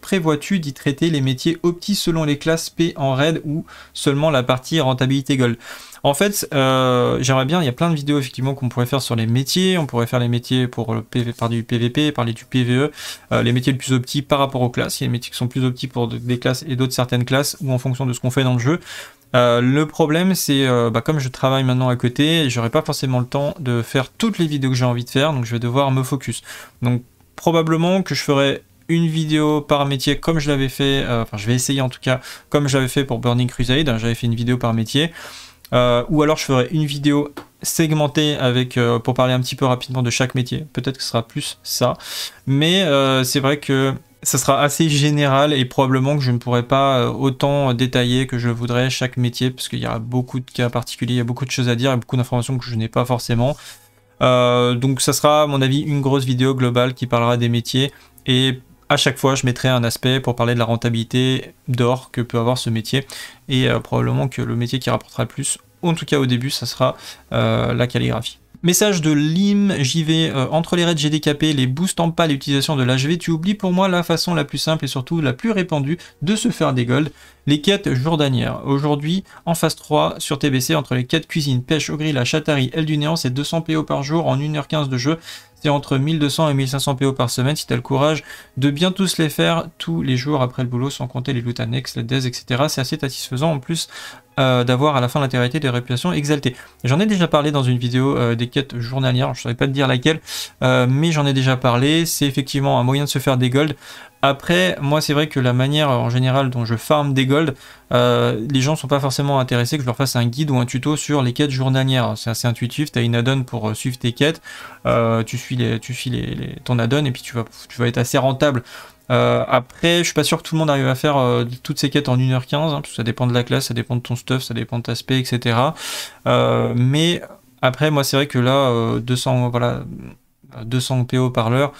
prévois-tu d'y traiter les métiers opti selon les classes P en raid ou seulement la partie rentabilité gold? En fait, j'aimerais bien, il y a plein de vidéos effectivement qu'on pourrait faire sur les métiers, on pourrait faire les métiers pour le par du PVP, parler du PVE, les métiers les plus optis par rapport aux classes, il y a des métiers qui sont plus optis pour des classes et d'autres certaines classes, ou en fonction de ce qu'on fait dans le jeu. Le problème c'est, comme je travaille maintenant à côté, j'aurai pas forcément le temps de faire toutes les vidéos que j'ai envie de faire, donc je vais devoir me focus. Donc probablement que je ferai une vidéo par métier comme je l'avais fait, enfin je vais essayer en tout cas, comme je l'avais fait pour Burning Crusade, j'avais fait une vidéo par métier. Ou alors je ferai une vidéo segmentée pour parler un petit peu rapidement de chaque métier. Peut-être que ce sera plus ça. Mais c'est vrai que ça sera assez général et probablement que je ne pourrai pas autant détailler que je voudrais chaque métier parce qu'il y a beaucoup de cas particuliers, il y a beaucoup de choses à dire et beaucoup d'informations que je n'ai pas forcément. Donc ça sera à mon avis une grosse vidéo globale qui parlera des métiers et à chaque fois, je mettrai un aspect pour parler de la rentabilité d'or que peut avoir ce métier et probablement que le métier qui rapportera le plus, ou en tout cas au début, ça sera la calligraphie. Message de Lim, j'y vais entre les raids GDKP, les boosts en pas l'utilisation de l'HV, tu oublies pour moi la façon la plus simple et surtout la plus répandue de se faire des golds, les quêtes journalières. Aujourd'hui, en phase 3 sur TBC, entre les quêtes cuisine, pêche, au grill, à Chatari, aile du néant, c'est 200 PO par jour en 1h15 de jeu. C'est entre 1200 et 1500 PO par semaine si tu as le courage de bien tous les faire tous les jours après le boulot, sans compter les loot annexes, les DES, etc. C'est assez satisfaisant en plus d'avoir à la fin l'intégralité des réputations exaltées. J'en ai déjà parlé dans une vidéo des quêtes journalières, je ne saurais pas te dire laquelle, mais j'en ai déjà parlé. C'est effectivement un moyen de se faire des golds. Après, moi c'est vrai que la manière en général dont je farm des golds, les gens ne sont pas forcément intéressés que je leur fasse un guide ou un tuto sur les quêtes journalières. C'est assez intuitif, tu as une add-on pour suivre tes quêtes, tu suis ton add-on et puis tu vas être assez rentable. Après, je suis pas sûr que tout le monde arrive à faire toutes ces quêtes en 1h15, hein, parce que ça dépend de la classe, ça dépend de ton stuff, ça dépend de ta spé, etc. Mais après, moi c'est vrai que là, 200 PO par l'heure,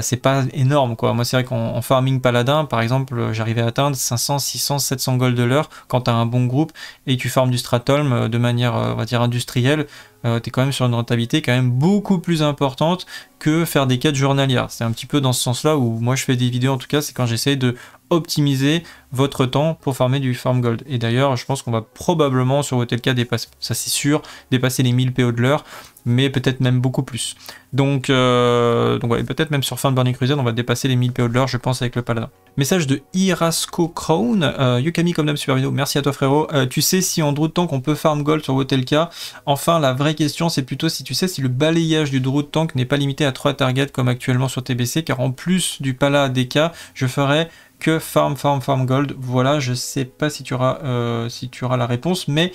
c'est pas énorme quoi. Moi c'est vrai qu'en farming paladin par exemple, j'arrivais à atteindre 500, 600, 700 gold de l'heure quand tu as un bon groupe et tu farmes du Stratholm de manière on va dire industrielle. Tu es quand même sur une rentabilité quand même beaucoup plus importante que faire des quêtes journalières. C'est un petit peu dans ce sens là où moi je fais des vidéos en tout cas, c'est quand j'essaye de optimiser votre temps pour farmer du farm gold. Et d'ailleurs je pense qu'on va probablement sur Wotelka dépasser, ça c'est sûr, dépasser les 1000 PO de l'heure, mais peut-être même beaucoup plus. Donc ouais, peut-être même sur fin de Burning Crusade on va dépasser les 1000 PO de l'heure je pense avec le paladin. Message de Irasco Crown, Yukami comme d'hab super vidéo, merci à toi frérot. Tu sais si en Druid Tank on peut farm gold sur Wotelka? Enfin la vraie question c'est plutôt si tu sais si le balayage du Druid Tank n'est pas limité à 3 targets comme actuellement sur TBC, car en plus du pala ADK je ferai que farm gold. Voilà, je sais pas si tu auras la réponse, mais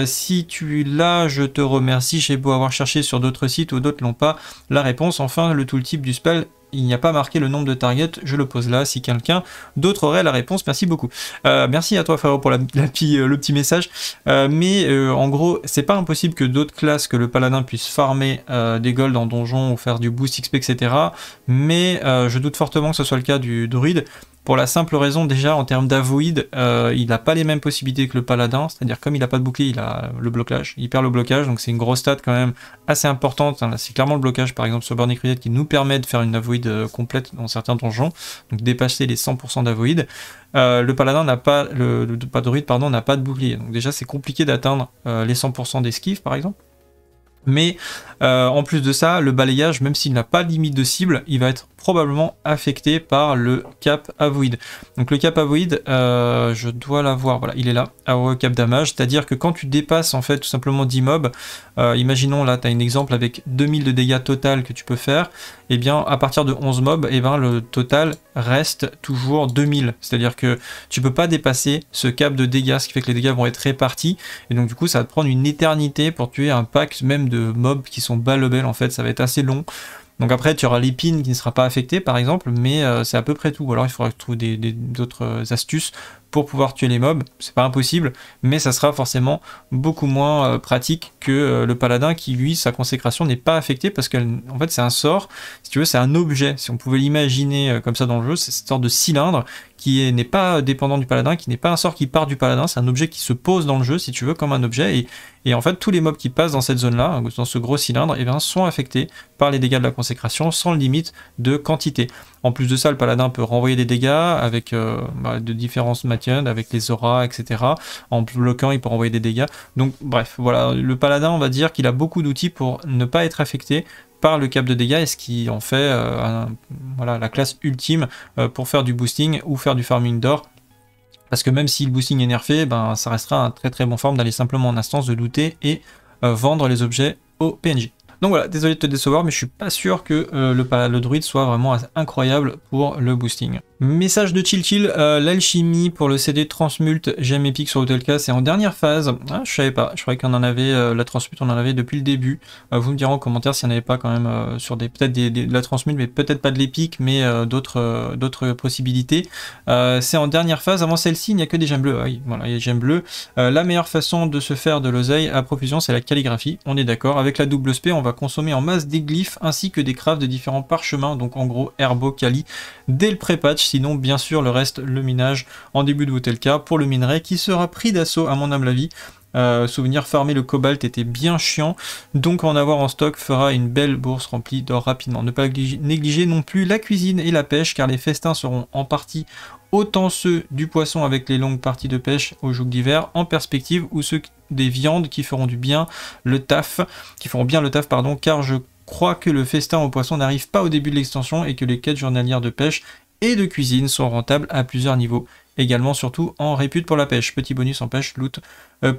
si tu l'as, je te remercie. J'ai beau avoir cherché sur d'autres sites ou d'autres n'ont pas la réponse. Enfin, le tooltip du spell, il n'y a pas marqué le nombre de targets, je le pose là, si quelqu'un d'autre aurait la réponse, merci beaucoup. Merci à toi frérot pour le petit message, mais en gros, c'est pas impossible que d'autres classes que le paladin puissent farmer des golds en donjon ou faire du boost XP, etc. Mais je doute fortement que ce soit le cas du druide, pour la simple raison déjà en termes d'avoid, il n'a pas les mêmes possibilités que le paladin, c'est-à-dire comme il n'a pas de bouclier, il a le blocage, il perd le blocage, donc c'est une grosse stat quand même assez importante. C'est clairement le blocage par exemple sur Burning Crusade qui nous permet de faire une avoid complète dans certains donjons, donc dépasser les 100% d'avoid. Le paladin n'a pas, pas druide pardon, n'a pas de bouclier, donc déjà c'est compliqué d'atteindre les 100% d'esquive par exemple. Mais en plus de ça, le balayage, même s'il n'a pas de limite de cible, il va être probablement affecté par le cap avoid. Donc le cap avoid, je dois l'avoir, voilà, il est là, AOE cap damage, c'est-à-dire que quand tu dépasses en fait tout simplement 10 mobs, imaginons là, tu as un exemple avec 2000 de dégâts total que tu peux faire, et bien à partir de 11 mobs, et ben le total reste toujours 2000, c'est-à-dire que tu peux pas dépasser ce cap de dégâts, ce qui fait que les dégâts vont être répartis, et donc du coup ça va te prendre une éternité pour tuer un pack même de mobs qui sont bas level, en fait ça va être assez long. Donc après, tu auras l'épine qui ne sera pas affectée, par exemple, mais c'est à peu près tout. Ou alors, il faudra trouver d'autres astuces pour pouvoir tuer les mobs. C'est pas impossible, mais ça sera forcément beaucoup moins pratique que le paladin qui, lui, sa consécration n'est pas affectée parce qu'en fait, c'est un sort. Si tu veux, c'est un objet. Si on pouvait l'imaginer comme ça dans le jeu, c'est cette sorte de cylindre qui n'est pas dépendant du paladin, qui n'est pas un sort qui part du paladin, c'est un objet qui se pose dans le jeu, si tu veux, comme un objet. Et en fait, tous les mobs qui passent dans cette zone-là, dans ce gros cylindre, eh bien, sont affectés par les dégâts de la consécration sans limite de quantité. En plus de ça, le paladin peut renvoyer des dégâts avec de différentes matières, avec les auras, etc. En bloquant, il peut renvoyer des dégâts. Donc bref, voilà, le paladin, on va dire qu'il a beaucoup d'outils pour ne pas être affecté par le cap de dégâts, et ce qui en fait voilà, la classe ultime pour faire du boosting ou faire du farming d'or. Parce que même si le boosting est nerfé, ben, ça restera un très très bon forme d'aller simplement en instance, de looter et vendre les objets au PNJ. Donc voilà, désolé de te décevoir, mais je suis pas sûr que le druide soit vraiment incroyable pour le boosting. Message de Chill, l'alchimie pour le CD Transmult gemme épique sur Hotelka, c'est en dernière phase. Ah, je savais pas, je croyais qu'on en avait, la Transmult on en avait depuis le début. Vous me direz en commentaire s'il n'y en avait pas quand même sur peut-être de la Transmult, mais peut-être pas de l'épique, mais d'autres possibilités. C'est en dernière phase, avant celle-ci il n'y a que des gemmes bleues. Ah oui, voilà, il y a des gemmes bleues. La meilleure façon de se faire de l'oseille à profusion, c'est la calligraphie, on est d'accord. Avec la double spé, on va consommer en masse des glyphes ainsi que des crafts de différents parchemins, donc en gros herbo, cali, dès le pré-patch. Sinon, bien sûr, le reste, le minage en début de Hotelka pour le minerai qui sera pris d'assaut à mon humble avis. Souvenir, farmer le cobalt était bien chiant, donc en avoir en stock fera une belle bourse remplie d'or rapidement. Ne pas négliger non plus la cuisine et la pêche, car les festins seront en partie autant ceux du poisson avec les longues parties de pêche au joug d'hiver en perspective, ou ceux des viandes qui feront bien le taf, pardon, car je crois que le festin au poisson n'arrive pas au début de l'extension et que les quêtes journalières de pêche et de cuisine sont rentables à plusieurs niveaux. Également, surtout en répute pour la pêche. Petit bonus en pêche, loot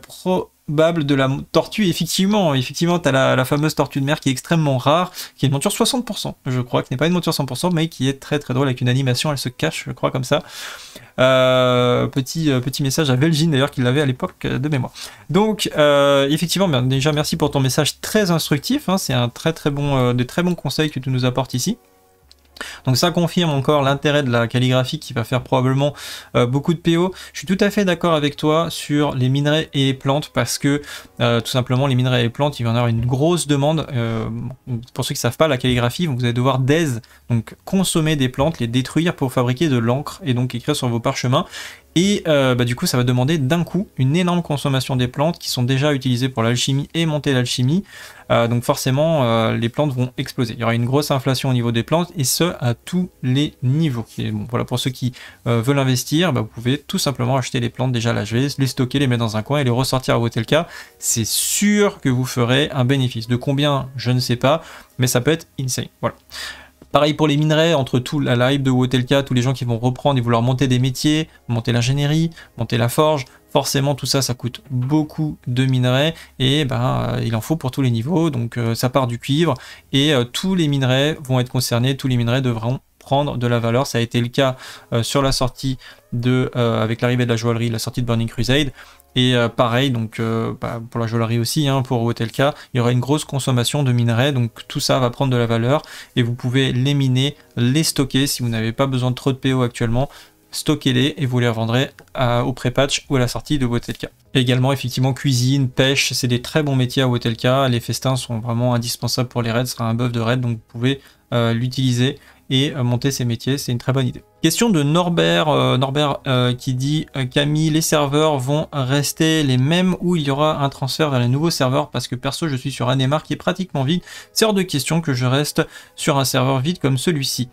probable de la tortue. Effectivement, tu as la fameuse tortue de mer qui est extrêmement rare, qui est une monture 60%, je crois, qui n'est pas une monture 100%, mais qui est très très drôle avec une animation, elle se cache, je crois, comme ça. Petit message à Velgine d'ailleurs, qui l'avait à l'époque de mémoire. Donc, effectivement, déjà merci pour ton message très instructif, hein, c'est un très très bon, des très bons conseils que tu nous apportes ici. Donc ça confirme encore l'intérêt de la calligraphie qui va faire probablement beaucoup de PO. Je suis tout à fait d'accord avec toi sur les minerais et les plantes parce que tout simplement les minerais et les plantes, il va y en avoir une grosse demande. Pour ceux qui ne savent pas, la calligraphie, vous allez devoir donc consommer des plantes, les détruire pour fabriquer de l'encre et donc écrire sur vos parchemins. Et du coup ça va demander d'un coup une énorme consommation des plantes qui sont déjà utilisées pour l'alchimie et monter l'alchimie, donc forcément les plantes vont exploser, il y aura une grosse inflation au niveau des plantes et ce à tous les niveaux. Et bon, voilà, pour ceux qui veulent investir, vous pouvez tout simplement acheter les plantes déjà lâchées, les stocker, les mettre dans un coin et les ressortir à Hotelka. C'est sûr que vous ferez un bénéfice, de combien je ne sais pas, mais ça peut être insane. Voilà. Pareil pour les minerais, entre tout la hype de Hotelka, tous les gens qui vont reprendre et vouloir monter des métiers, monter l'ingénierie, monter la forge, forcément tout ça, ça coûte beaucoup de minerais et il en faut pour tous les niveaux, donc ça part du cuivre et tous les minerais vont être concernés, tous les minerais devront prendre de la valeur. Ça a été le cas sur la sortie avec l'arrivée de la joaillerie, la sortie de Burning Crusade. Et pareil, donc pour la joaillerie aussi, hein, pour Hotelka, il y aura une grosse consommation de minerais, donc tout ça va prendre de la valeur et vous pouvez les miner, les stocker si vous n'avez pas besoin de trop de PO actuellement. Stockez-les et vous les revendrez au pré-patch ou à la sortie de Hotelka. Également, effectivement, cuisine, pêche, c'est des très bons métiers à Hotelka. Les festins sont vraiment indispensables pour les raids, ce sera un buff de raid, donc vous pouvez l'utiliser et monter ces métiers, c'est une très bonne idée. Question de Norbert, qui dit Camille, les serveurs vont rester les mêmes ou il y aura un transfert vers les nouveaux serveurs parce que perso je suis sur Anemar qui est pratiquement vide. C'est hors de question que je reste sur un serveur vide comme celui-ci.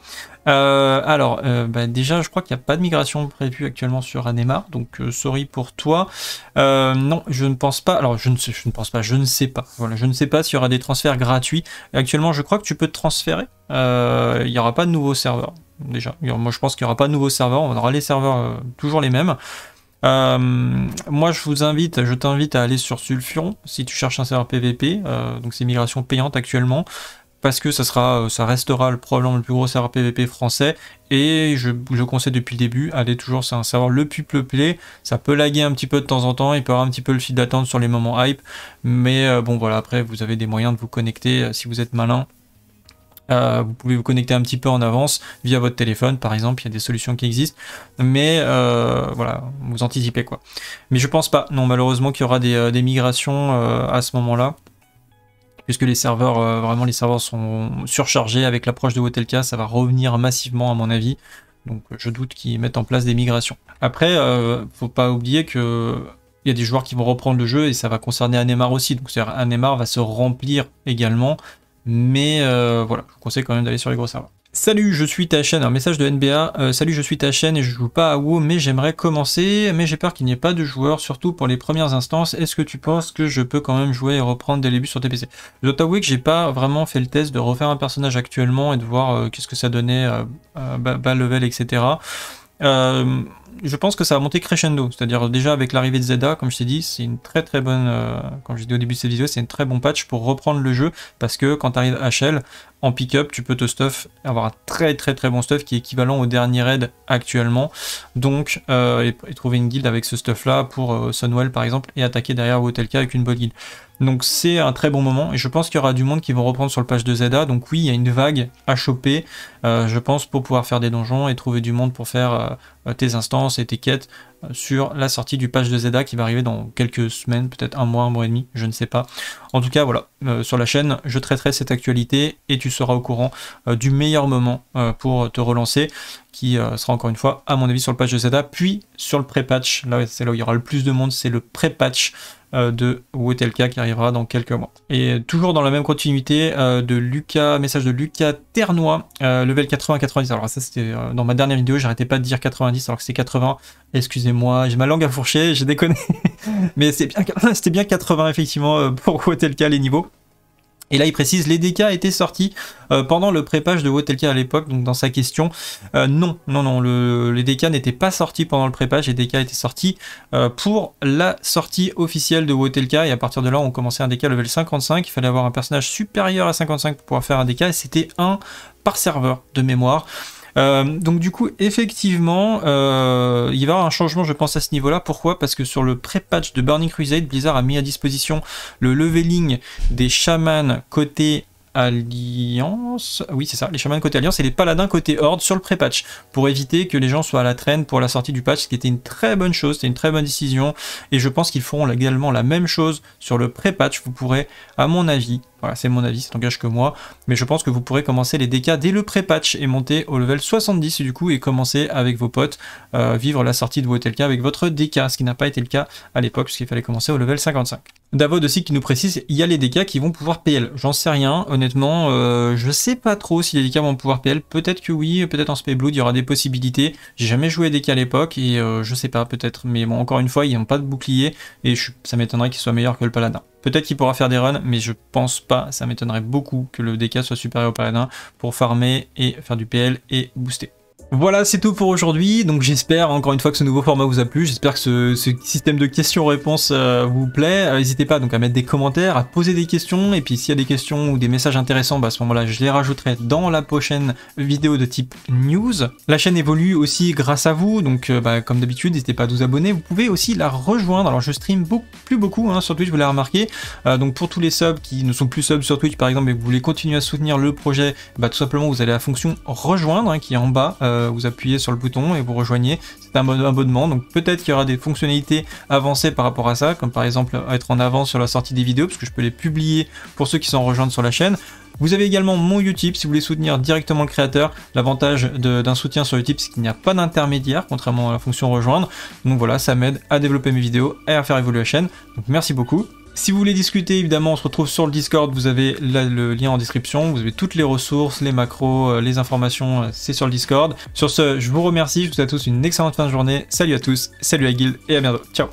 Déjà je crois qu'il n'y a pas de migration prévue actuellement sur Anemar, donc sorry pour toi. Non, je ne pense pas. Alors je ne sais pas. Voilà, je ne sais pas s'il y aura des transferts gratuits. Actuellement je crois que tu peux te transférer. Il n'y aura pas de nouveaux serveurs. Déjà, moi je pense qu'il n'y aura pas de nouveaux serveurs, on aura les serveurs toujours les mêmes. Moi je t'invite à aller sur Sulfuron si tu cherches un serveur PVP, donc c'est migration payante actuellement, parce que ça restera probablement le plus gros serveur PVP français, et je conseille depuis le début, allez toujours, c'est un serveur le plus peuplé, ça peut laguer un petit peu de temps en temps, il peut y avoir un petit peu le fil d'attente sur les moments hype, mais bon voilà, après vous avez des moyens de vous connecter si vous êtes malin. Vous pouvez vous connecter un petit peu en avance via votre téléphone par exemple, il y a des solutions qui existent, mais voilà, vous anticipez quoi. Mais je pense pas, non, malheureusement qu'il y aura des migrations à ce moment-là, puisque les serveurs, vraiment les serveurs sont surchargés avec l'approche de Wotelka, ça va revenir massivement à mon avis, donc je doute qu'ils mettent en place des migrations. Après, faut pas oublier que il y a des joueurs qui vont reprendre le jeu et ça va concerner Anemar aussi, donc Anemar va se remplir également. Mais voilà, je vous conseille quand même d'aller sur les gros serveurs. Salut, je suis ta chaîne, un message de NBA. Salut, je suis ta chaîne et je joue pas à WoW, mais j'aimerais commencer. Mais j'ai peur qu'il n'y ait pas de joueurs, surtout pour les premières instances. Est-ce que tu penses que je peux quand même jouer et reprendre dès le début sur tes PC? Je dois t'avouer que j'ai pas vraiment fait le test de refaire un personnage actuellement et de voir qu'est-ce que ça donnait, bas level, etc. Je pense que ça va monter crescendo, c'est-à-dire déjà avec l'arrivée de Zeda, comme je t'ai dit, c'est une très très bonne, comme je l'ai dit au début de cette vidéo, c'est un très bon patch pour reprendre le jeu, parce que quand tu arrives à HL, en pick-up, tu peux te stuff, avoir un très très très bon stuff qui est équivalent au dernier raid actuellement, donc et trouver une guilde avec ce stuff là pour Sunwell par exemple, et attaquer derrière Wotelka avec une bonne guilde. Donc c'est un très bon moment, et je pense qu'il y aura du monde qui vont reprendre sur le patch de Zeda, donc oui, il y a une vague à choper, je pense, pour pouvoir faire des donjons et trouver du monde pour faire tes instances et tes quêtes sur la sortie du patch de Zeda qui va arriver dans quelques semaines, peut-être un mois et demi, je ne sais pas. En tout cas, voilà, sur la chaîne, je traiterai cette actualité et tu seras au courant du meilleur moment pour te relancer, qui sera encore une fois, à mon avis, sur le patch de Zeda, puis sur le pré-patch. Là, c'est là où il y aura le plus de monde, c'est le pré-patch de Wotelka qui arrivera dans quelques mois. Et toujours dans la même continuité de Lucas, message de Lucas Ternois, level 80-90. Alors ça c'était dans ma dernière vidéo, j'arrêtais pas de dire 90 alors que c'est 80. Excusez-moi, j'ai ma langue à fourcher, j'ai déconné. Mais c'était bien 80 effectivement pour Wotelka les niveaux. Et là, il précise, les DK étaient sortis pendant le pré-patch de Wotelka à l'époque, donc dans sa question, non, les DK n'étaient pas sortis pendant le pré-patch, les DK étaient sortis pour la sortie officielle de Wotelka, et à partir de là, on commençait un DK level 55, il fallait avoir un personnage supérieur à 55 pour pouvoir faire un DK, et c'était un par serveur de mémoire. Donc du coup, effectivement, il va y avoir un changement, je pense, à ce niveau-là. Pourquoi? Parce que sur le pré-patch de Burning Crusade, Blizzard a mis à disposition le leveling des chamans côté Alliance, oui c'est ça, les chamans côté Alliance et les paladins côté Horde sur le pré-patch, pour éviter que les gens soient à la traîne pour la sortie du patch, ce qui était une très bonne chose, c'était une très bonne décision, et je pense qu'ils feront également la même chose sur le pré-patch. Vous pourrez, à mon avis, voilà, c'est mon avis, ça n'engage que moi, mais je pense que vous pourrez commencer les DK dès le pré-patch et monter au level 70 du coup, et commencer avec vos potes, vivre la sortie de Wotelka avec votre DK, ce qui n'a pas été le cas à l'époque, puisqu'il fallait commencer au level 55. Davod aussi qui nous précise, il y a les DK qui vont pouvoir PL, j'en sais rien, honnêtement, je sais pas trop si les DK vont pouvoir PL, peut-être que oui, peut-être en Spay Blood, il y aura des possibilités, j'ai jamais joué DK à l'époque, et je sais pas, peut-être, mais bon, encore une fois, ils n'ont pas de bouclier, et ça m'étonnerait qu'il soit meilleur que le paladin. Peut-être qu'il pourra faire des runs, mais je pense pas, ça m'étonnerait beaucoup que le DK soit supérieur au paladin pour farmer et faire du PL et booster. Voilà, c'est tout pour aujourd'hui, donc j'espère encore une fois que ce nouveau format vous a plu, j'espère que ce système de questions-réponses vous plaît. N'hésitez pas donc à mettre des commentaires, à poser des questions, et puis s'il y a des questions ou des messages intéressants, à ce moment-là je les rajouterai dans la prochaine vidéo de type news. La chaîne évolue aussi grâce à vous, donc comme d'habitude, n'hésitez pas à vous abonner, vous pouvez aussi la rejoindre. Alors je stream plus beaucoup sur Twitch, vous l'avez remarqué, donc pour tous les subs qui ne sont plus subs sur Twitch par exemple et que vous voulez continuer à soutenir le projet, tout simplement vous allez à la fonction rejoindre qui est en bas vous appuyez sur le bouton et vous rejoignez. C'est un abonnement, donc peut-être qu'il y aura des fonctionnalités avancées par rapport à ça, comme par exemple être en avance sur la sortie des vidéos, parce que je peux les publier pour ceux qui sont rejoints sur la chaîne. Vous avez également mon Utip si vous voulez soutenir directement le créateur. L'avantage d'un soutien sur Utip, c'est qu'il n'y a pas d'intermédiaire, contrairement à la fonction rejoindre. Donc voilà, ça m'aide à développer mes vidéos et à faire évoluer la chaîne. Donc merci beaucoup. Si vous voulez discuter, évidemment, on se retrouve sur le Discord, vous avez là le lien en description, vous avez toutes les ressources, les macros, les informations, c'est sur le Discord. Sur ce, je vous remercie, je vous souhaite à tous une excellente fin de journée, salut à tous, salut à Guild et à bientôt, ciao.